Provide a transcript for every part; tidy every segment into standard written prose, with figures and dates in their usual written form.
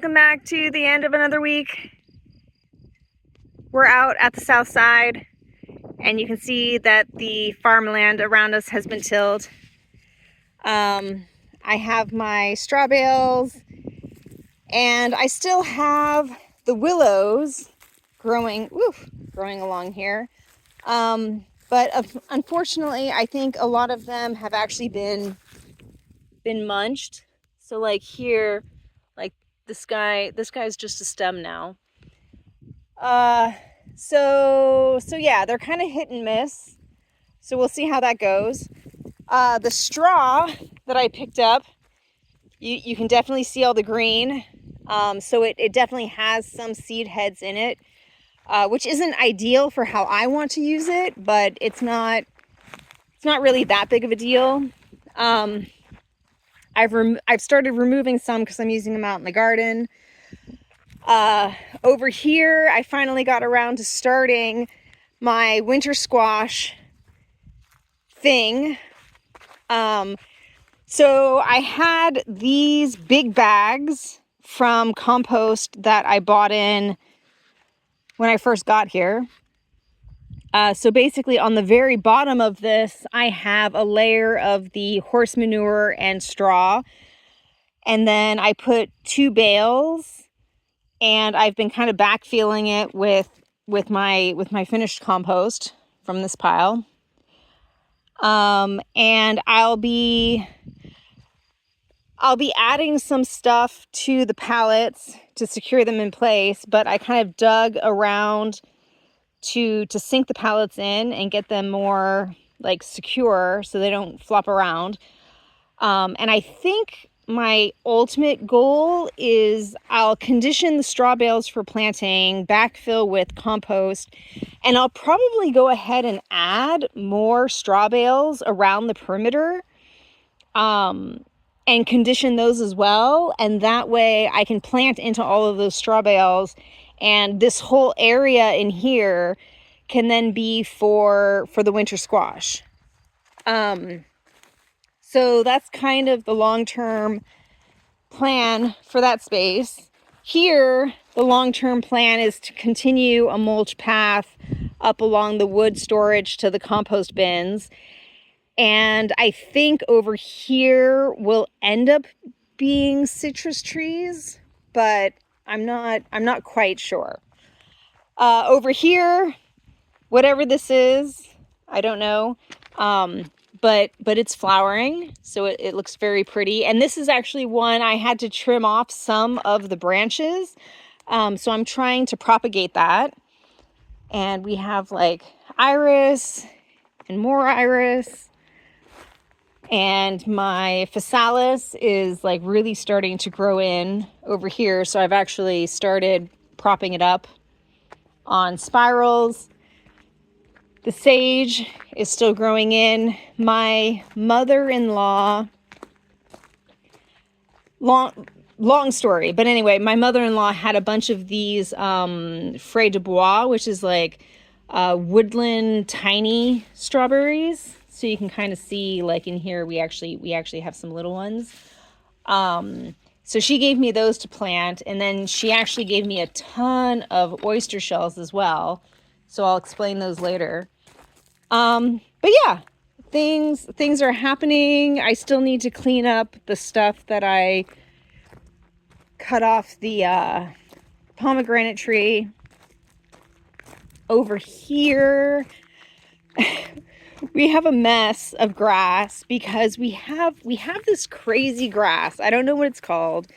welcome back to the end of another week. We're out at the south side and you can see that the farmland around us has been tilled. I have my straw bales and I still have the willows growing along here. But unfortunately, I think a lot of them have actually been munched. So like here, like this guy's just a stem now. So yeah, they're kind of hit and miss. So we'll see how that goes. The straw that I picked up, you can definitely see all the green. So it definitely has some seed heads in it, which isn't ideal for how I want to use it, but it's not really that big of a deal. I've started removing some because I'm using them out in the garden. Over here, I finally got around to starting my winter squash thing. So I had these big bags from compost that I bought in when I first got here. So basically on the very bottom of this, I have a layer of the horse manure and straw. And then I put 2 bales and I've been kind of backfilling it with my finished compost from this pile. And I'll be adding some stuff to the pallets to secure them in place, but I kind of dug around to sink the pallets in and get them more like secure so they don't flop around. And I think my ultimate goal is I'll condition the straw bales for planting, backfill with compost, and I'll probably go ahead and add more straw bales around the perimeter, and condition those as well. And that way I can plant into all of those straw bales, and this whole area in here can then be for the winter squash. So that's kind of the long-term plan for that space. Here, the long-term plan is to continue a mulch path up along the wood storage to the compost bins. And I think over here will end up being citrus trees, but I'm not quite sure. Over here, whatever this is, I don't know. But it's flowering, so it looks very pretty. And this is actually one I had to trim off some of the branches. So I'm trying to propagate that. And we have like iris and more iris. And my physalis is like really starting to grow in over here. So I've actually started propping it up on spirals. The sage is still growing in. My mother-in-law, long story, but anyway, my mother-in-law had a bunch of these frais de bois, which is like woodland tiny strawberries. So you can kind of see, like in here, we actually have some little ones. So she gave me those to plant, and then she actually gave me a ton of oyster shells as well. So I'll explain those later. But yeah, things are happening. I still need to clean up the stuff that I cut off the pomegranate tree. Over here, we have a mess of grass because we have this crazy grass. I don't know what it's called,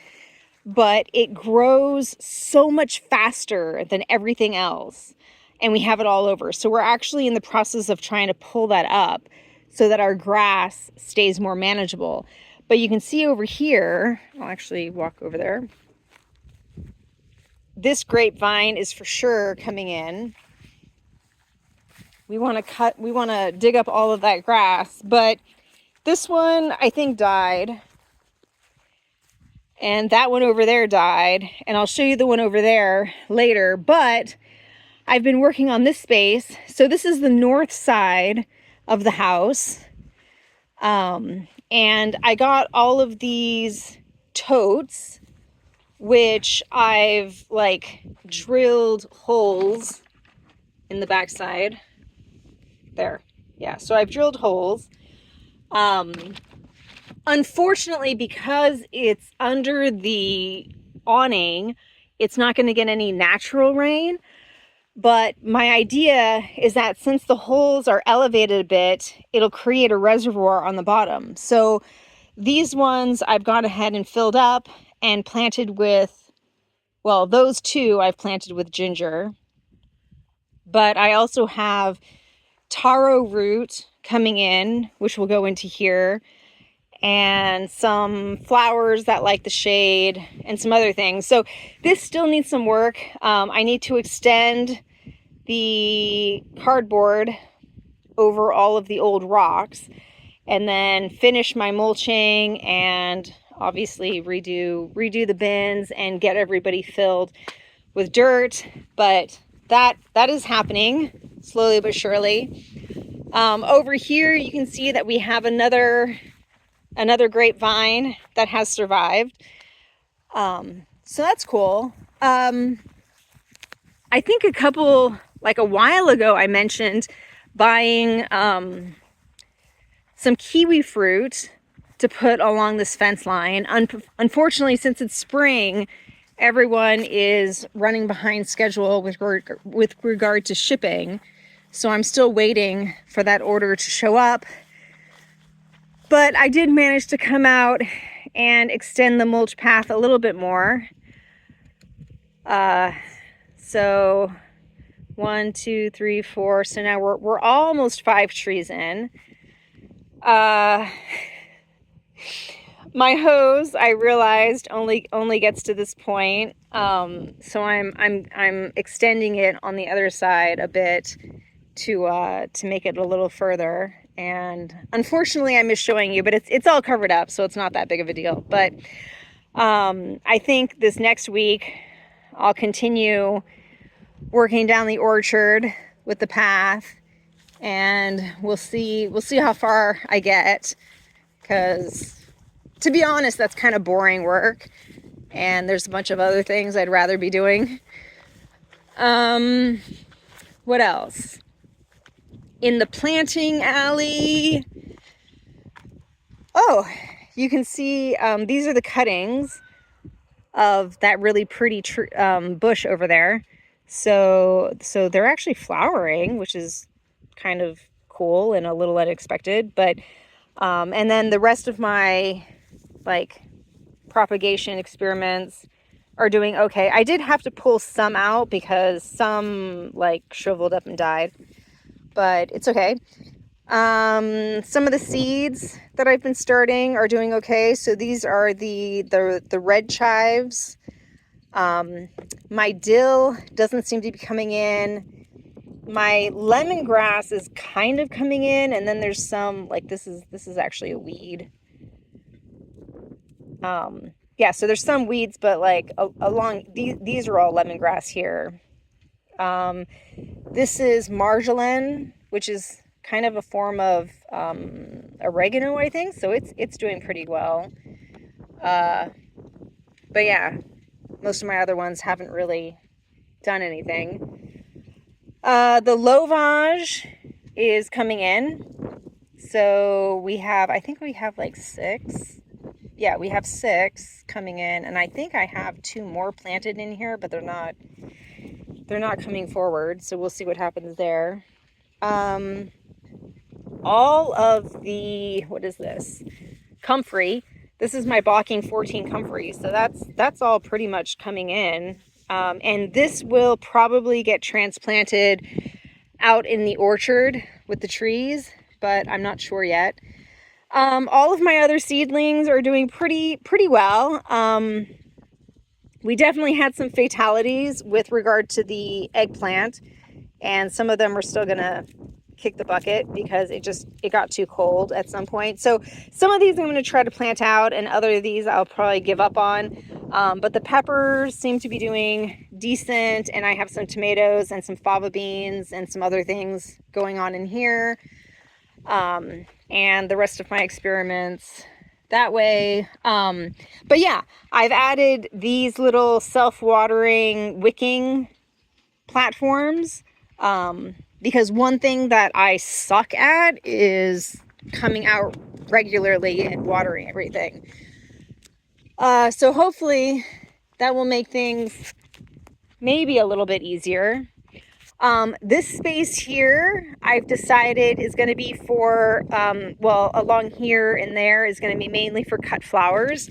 but it grows so much faster than everything else. And we have it all over. So we're actually in the process of trying to pull that up so that our grass stays more manageable. But you can see over here, I'll actually walk over there. This grapevine is for sure coming in. We want to dig up all of that grass, but this one I think died. And that one over there died. And I'll show you the one over there later, but I've been working on this space. So this is the north side of the house. And I got all of these totes which I've like drilled holes in the backside. There. Yeah, so I've drilled holes. Unfortunately, because it's under the awning, it's not going to get any natural rain. But my idea is that since the holes are elevated a bit, it'll create a reservoir on the bottom. So these ones I've gone ahead and filled up and planted with, well, those two I've planted with ginger. But I also have taro root coming in, which will go into here, and some flowers that like the shade, and some other things. So this still needs some work. I need to extend the cardboard over all of the old rocks, and then finish my mulching, and obviously redo the bins and get everybody filled with dirt. But that is happening slowly but surely. Over here you can see that we have another grapevine that has survived. So that's cool. I think a while ago I mentioned buying some kiwi fruit to put along this fence line. Unfortunately, since it's spring, everyone is running behind schedule with regard to shipping. So I'm still waiting for that order to show up. But I did manage to come out and extend the mulch path a little bit more. So 1, 2, 3, 4. So now we're almost 5 trees in. My hose, I realized, only gets to this point. So I'm extending it on the other side a bit to make it a little further. And unfortunately I missed showing you, but it's all covered up, so it's not that big of a deal. But I think this next week I'll continue working down the orchard with the path, and we'll see how far I get, because to be honest, that's kind of boring work, and there's a bunch of other things I'd rather be doing. What else? In the planting alley, oh, you can see these are the cuttings of that really pretty bush over there. So they're actually flowering, which is kind of cool and a little unexpected. But and then the rest of my propagation experiments are doing okay. I did have to pull some out because some shriveled up and died, but it's okay. Some of the seeds that I've been starting are doing okay. So these are the red chives. My dill doesn't seem to be coming in. My lemongrass is kind of coming in, and then there's some this is actually a weed. Yeah, so there's some weeds, but along these are all lemongrass here. This is marjolaine, which is kind of a form of oregano, I think. So it's doing pretty well. But yeah, most of my other ones haven't really done anything. The lovage is coming in. So I think we have 6. Yeah, we have 6 coming in, and I think I have 2 more planted in here, but they're not coming forward. So we'll see what happens there. All of the, what is this? Comfrey. This is my Balking 14 comfrey. So that's all pretty much coming in. And this will probably get transplanted out in the orchard with the trees, but I'm not sure yet. All of my other seedlings are doing pretty well. We definitely had some fatalities with regard to the eggplant, and some of them are still gonna kick the bucket because it got too cold at some point. So some of these I'm going to try to plant out, and other of these I'll probably give up on. But the peppers seem to be doing decent, and I have some tomatoes and some fava beans and some other things going on in here. And the rest of my experiments, that way. But yeah, I've added these little self-watering wicking platforms, because one thing that I suck at is coming out regularly and watering everything. So hopefully that will make things maybe a little bit easier. This space here, I've decided is going to be for, well, along here and there is going to be mainly for cut flowers.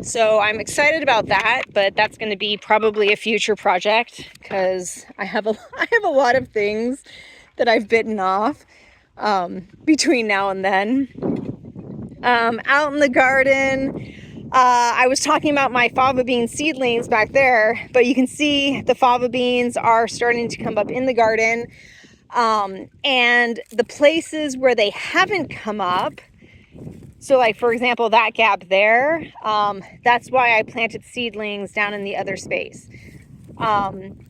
So I'm excited about that, but that's going to be probably a future project because I have a lot of things that I've bitten off, between now and then. Out in the garden, I was talking about my fava bean seedlings back there, but you can see the fava beans are starting to come up in the garden. And the places where they haven't come up, so like for example, that gap there, that's why I planted seedlings down in the other space.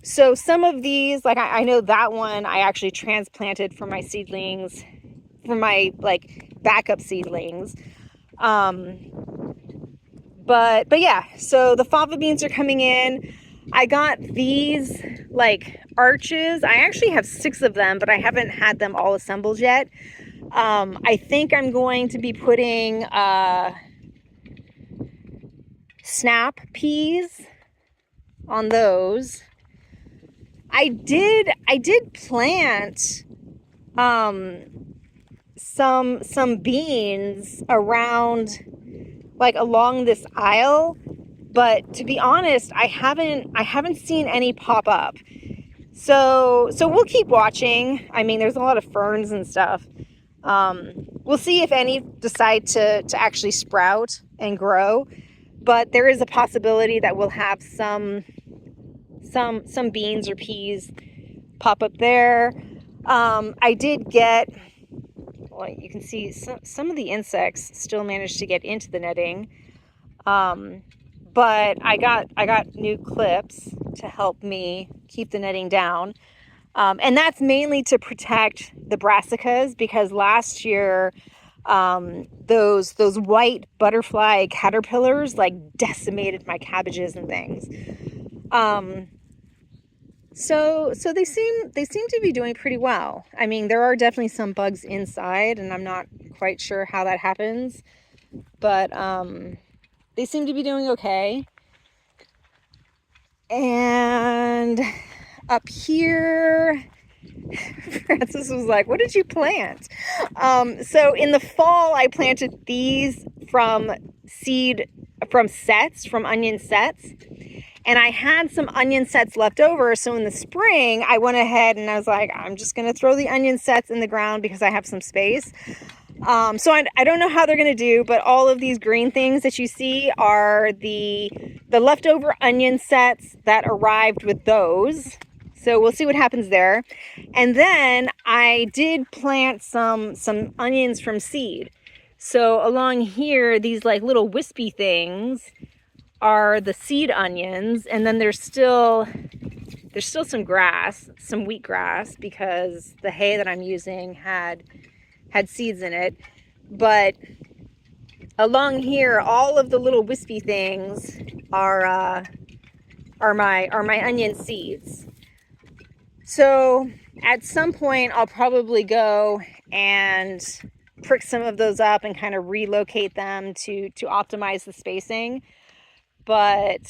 So some of these, like I know that one I actually transplanted from my seedlings, from my like backup seedlings. But yeah, so the fava beans are coming in. I got these like arches. I actually have 6 of them, but I haven't had them all assembled yet. I think I'm going to be putting snap peas on those. I did plant some beans around, like along this aisle, but to be honest, I haven't seen any pop up. So we'll keep watching. I mean, there's a lot of ferns and stuff. We'll see if any decide to actually sprout and grow, but there is a possibility that we'll have some beans or peas pop up there. I did get, well, you can see some of the insects still managed to get into the netting. But I got new clips to help me keep the netting down. And that's mainly to protect the brassicas, because last year, those white butterfly caterpillars like decimated my cabbages and things. So they seem to be doing pretty well. I mean, there are definitely some bugs inside, and I'm not quite sure how that happens, but they seem to be doing okay. And up here, Francis was like, "What did you plant?" So in the fall, I planted these from onion sets. And I had some onion sets left over. So in the spring, I went ahead and I was like, I'm just going to throw the onion sets in the ground because I have some space. So I don't know how they're going to do, but all of these green things that you see are the leftover onion sets that arrived with those. So we'll see what happens there. And then I did plant some onions from seed. So along here, these like little wispy things are the seed onions, and then there's still some grass, some wheatgrass, because the hay that I'm using had seeds in it. But along here, all of the little wispy things are my onion seeds. So at some point I'll probably go and prick some of those up and kind of relocate them to optimize the spacing. But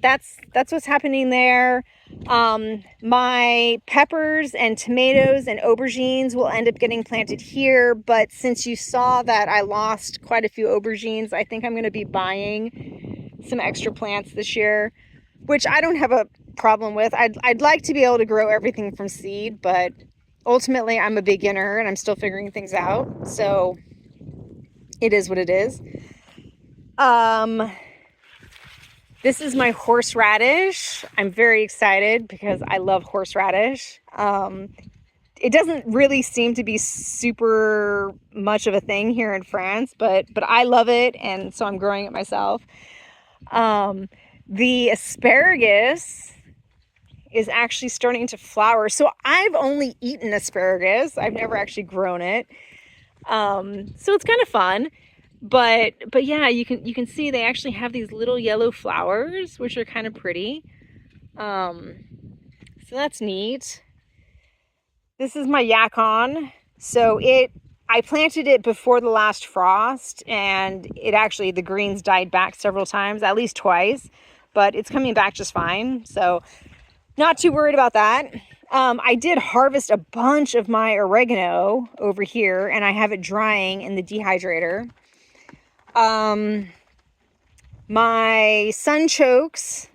that's what's happening there. My peppers and tomatoes and aubergines will end up getting planted here, but since you saw that I lost quite a few aubergines, I think I'm going to be buying some extra plants this year, which I don't have a problem with. I'd like to be able to grow everything from seed, but ultimately I'm a beginner and I'm still figuring things out, so it is what it is. This is my horseradish. I'm very excited because I love horseradish. It doesn't really seem to be super much of a thing here in France, but I love it, and so I'm growing it myself. The asparagus is actually starting to flower. So I've only eaten asparagus. I've never actually grown it. So it's kind of fun. But yeah, you can see they actually have these little yellow flowers, which are kind of pretty. So that's neat. This is my yacon. So I planted it before the last frost, and it actually, the greens died back several times, at least twice, but it's coming back just fine. So not too worried about that. I did harvest a bunch of my oregano over here, and I have it drying in the dehydrator. My sunchokes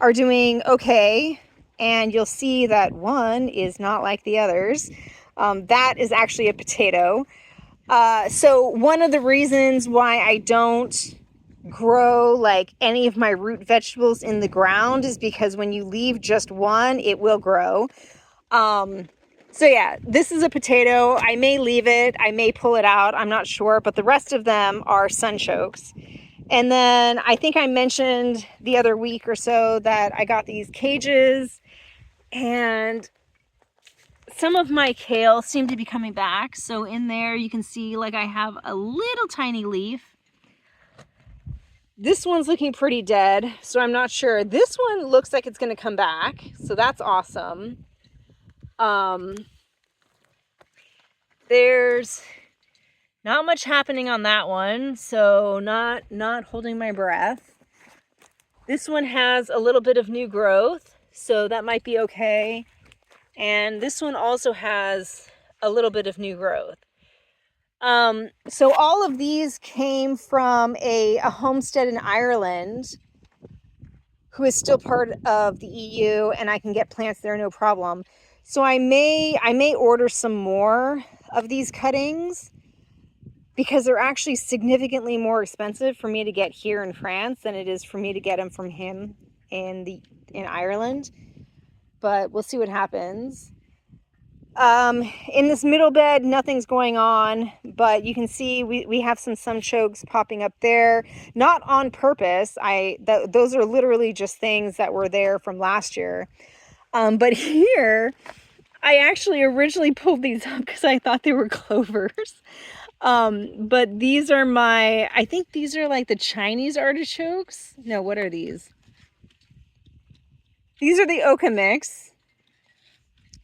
are doing okay, and you'll see that one is not like the others. That is actually a potato. So one of the reasons why I don't grow like any of my root vegetables in the ground is because when you leave just one, it will grow. So yeah, this is a potato. I may leave it, I may pull it out, I'm not sure, but the rest of them are sunchokes. And then I think I mentioned the other week or so that I got these cages, and some of my kale seem to be coming back. So in there you can see like I have a little tiny leaf. This one's looking pretty dead, so I'm not sure. This one looks like it's going to come back, so that's awesome. There's not much happening on that one, so not holding my breath. This one has a little bit of new growth, so that might be okay. And this one also has a little bit of new growth. So all of these came from a homestead in Ireland who is still part of the EU, and I can get plants there no problem. So I may order some more of these cuttings because they're actually significantly more expensive for me to get here in France than it is for me to get them from him in Ireland. But we'll see what happens. In this middle bed, nothing's going on, but you can see we have some sunchokes popping up there, not on purpose. Those are literally just things that were there from last year. But here, I actually originally pulled these up because I thought they were clovers. But these are I think these are like the Chinese artichokes. No, what are these? These are the Oka mix,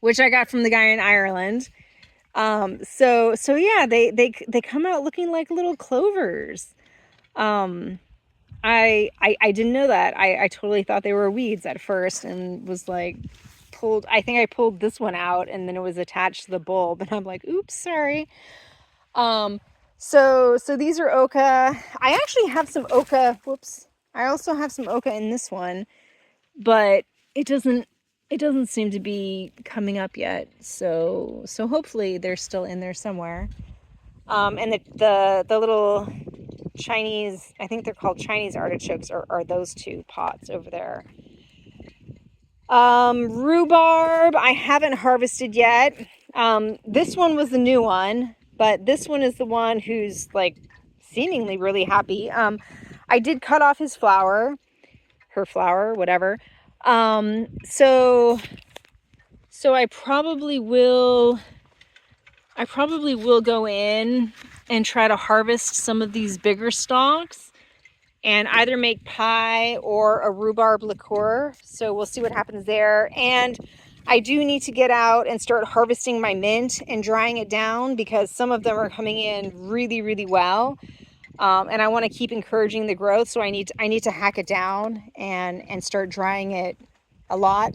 which I got from the guy in Ireland. So yeah, they come out looking like little clovers. I didn't know that. I totally thought they were weeds at first, and was like I think I pulled this one out, and then it was attached to the bulb, and I'm like, oops, sorry. So these are Oka. I actually have some Oka. Whoops. I also have some Oka in this one, but it doesn't seem to be coming up yet. So hopefully they're still in there somewhere. And the little Chinese, I think they're called Chinese artichokes, are those two pots over there. Rhubarb, I haven't harvested yet. This one was the new one, but this one is the one who's like seemingly really happy. I did cut off his flower, her flower, whatever. So I probably will go in and try to harvest some of these bigger stalks and either make pie or a rhubarb liqueur. So we'll see what happens there. And I do need to get out and start harvesting my mint and drying it down because some of them are coming in really, really well. And I want to keep encouraging the growth. So I need to hack it down and start drying it a lot.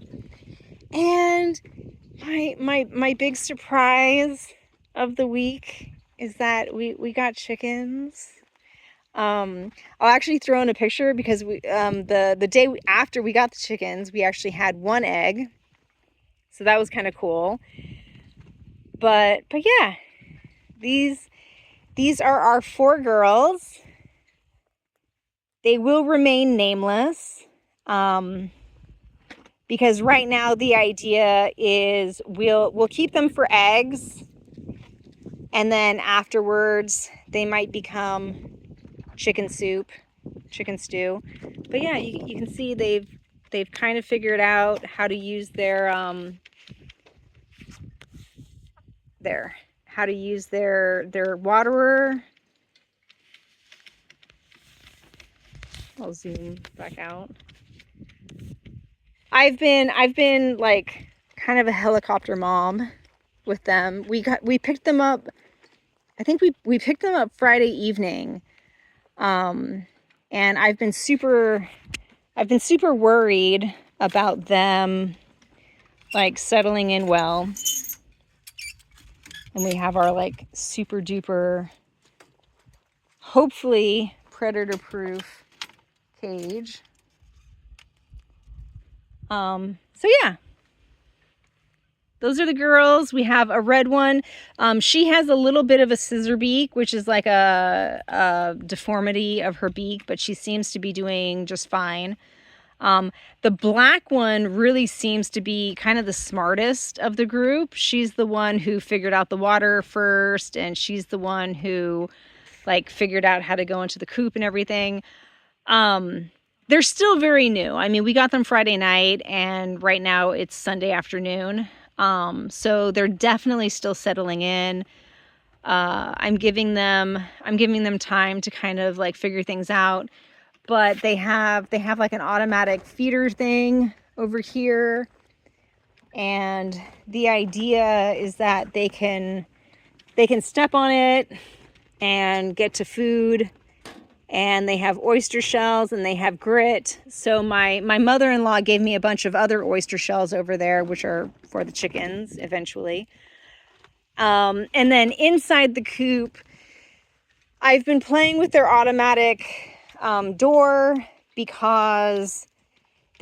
And my big surprise of the week is that we got chickens. I'll actually throw in a picture because the day after we got the chickens, we actually had one egg. So that was kind of cool. But yeah, these are our 4 girls. They will remain nameless. Because right now the idea is we'll keep them for eggs, and then afterwards they might become chicken soup, chicken stew. But yeah, you can see they've kind of figured out how to use their waterer. I'll zoom back out. I've been like kind of a helicopter mom with them. We picked them up. I think we picked them up Friday evening. And I've been super worried about them like settling in well. And we have our like super duper, hopefully predator proof cage. So yeah, those are the girls. We have a red one. She has a little bit of a scissor beak, which is like a deformity of her beak, but she seems to be doing just fine. The black one really seems to be kind of the smartest of the group. She's the one who figured out the water first, and she's the one who like figured out how to go into the coop and everything. They're still very new. I mean, we got them Friday night and right now it's Sunday afternoon. So they're definitely still settling in. I'm giving them time to kind of like figure things out, but they have like an automatic feeder thing over here. And the idea is that they can step on it and get to food. And they have oyster shells and they have grit. So my mother-in-law gave me a bunch of other oyster shells over there, which are for the chickens eventually. And then inside the coop, I've been playing with their automatic door because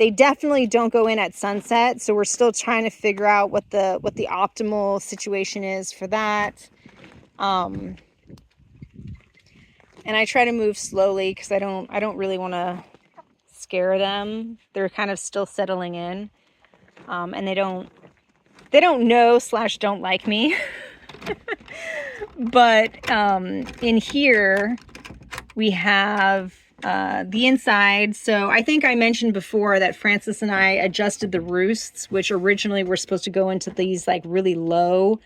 they definitely don't go in at sunset. So we're still trying to figure out what the optimal situation is for that. And I try to move slowly because I don't really want to scare them. They're kind of still settling in. And they don't know / don't like me. But in here we have the inside. So I think I mentioned before that Francis and I adjusted the roosts, which originally were supposed to go into these like really low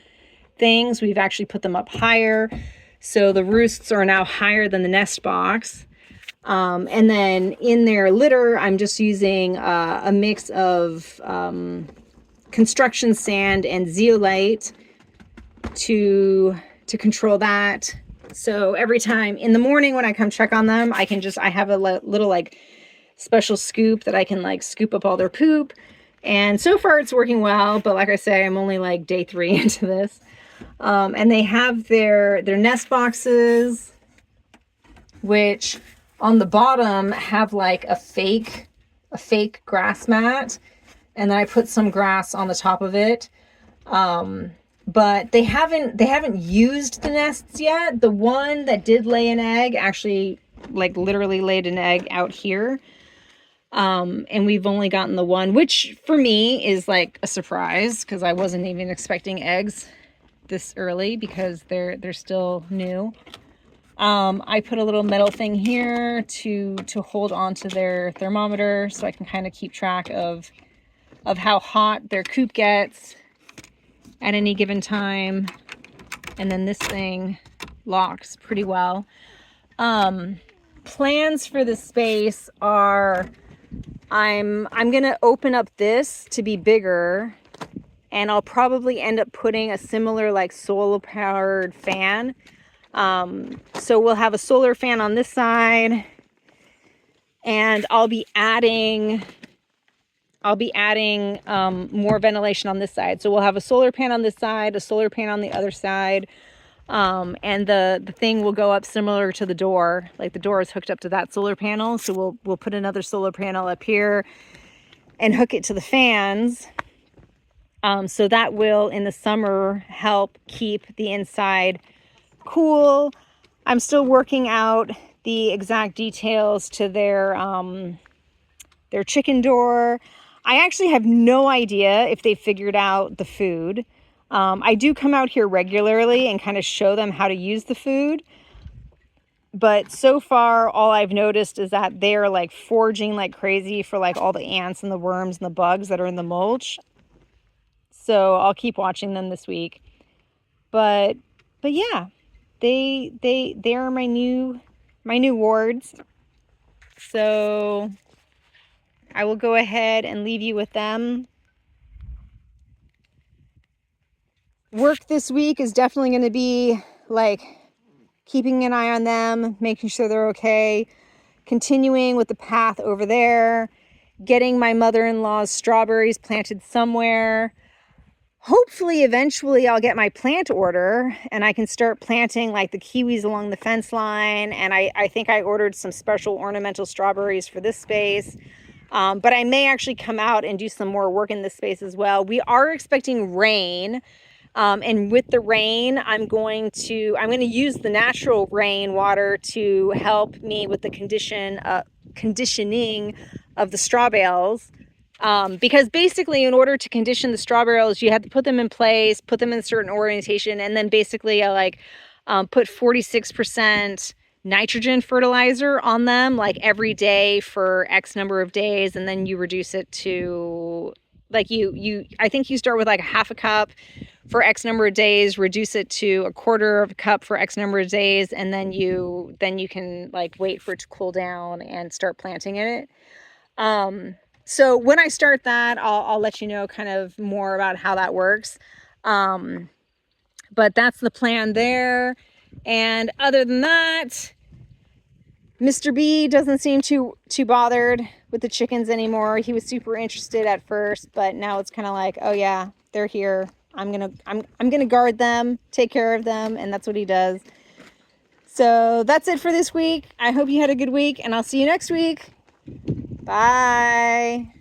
things. We've actually put them up higher. So the roosts are now higher than the nest box. And then in their litter, I'm just using a mix of construction sand and zeolite to control that. So every time in the morning when I come check on them, I have a little like special scoop that I can like scoop up all their poop. And so far it's working well, but like I say, I'm only like day 3 into this. And they have their nest boxes, which on the bottom have like a fake grass mat. And then I put some grass on the top of it. But they haven't used the nests yet. The one that did lay an egg actually like literally laid an egg out here. And we've only gotten the one, which for me is like a surprise because I wasn't even expecting eggs this early because they're still new. I put a little metal thing here to hold on to their thermometer so I can kind of keep track of how hot their coop gets at any given time. And then this thing locks pretty well. Plans for the space are I'm gonna open up this to be bigger, and I'll probably end up putting a similar like solar powered fan. So we'll have a solar fan on this side, and I'll be adding more ventilation on this side. So we'll have a solar pan on this side, a solar pan on the other side. And the thing will go up similar to the door. Like the door is hooked up to that solar panel. So we'll put another solar panel up here and hook it to the fans. So that will in the summer help keep the inside cool. I'm still working out the exact details to their chicken door. I actually have no idea if they figured out the food. I do come out here regularly and kind of show them how to use the food. But so far, all I've noticed is that they're like foraging like crazy for like all the ants and the worms and the bugs that are in the mulch. So I'll keep watching them this week. But yeah, they are my new wards. So I will go ahead and leave you with them. Work this week is definitely going to be like keeping an eye on them, making sure they're okay, continuing with the path over there, getting my mother-in-law's strawberries planted somewhere. Hopefully, eventually I'll get my plant order and I can start planting like the kiwis along the fence line. And I think I ordered some special ornamental strawberries for this space. But I may actually come out and do some more work in this space as well. We are expecting rain. And with the rain, I'm going to use the natural rain water to help me with the conditioning of the straw bales. Because basically in order to condition the straw bales, you have to put them in place, put them in a certain orientation, and then basically I put 46% nitrogen fertilizer on them like every day for X number of days, and then you reduce it to like I think you start with like a half a cup for X number of days, reduce it to a quarter of a cup for X number of days, and then you can like wait for it to cool down and start planting it. So when I start that, I'll let you know kind of more about how that works. But that's the plan there. And other than that, Mr. B doesn't seem too bothered with the chickens anymore. He was super interested at first, but now it's kind of like, oh yeah, they're here. I'm gonna guard them, take care of them, and that's what he does. So that's it for this week. I hope you had a good week, and I'll see you next week. Bye.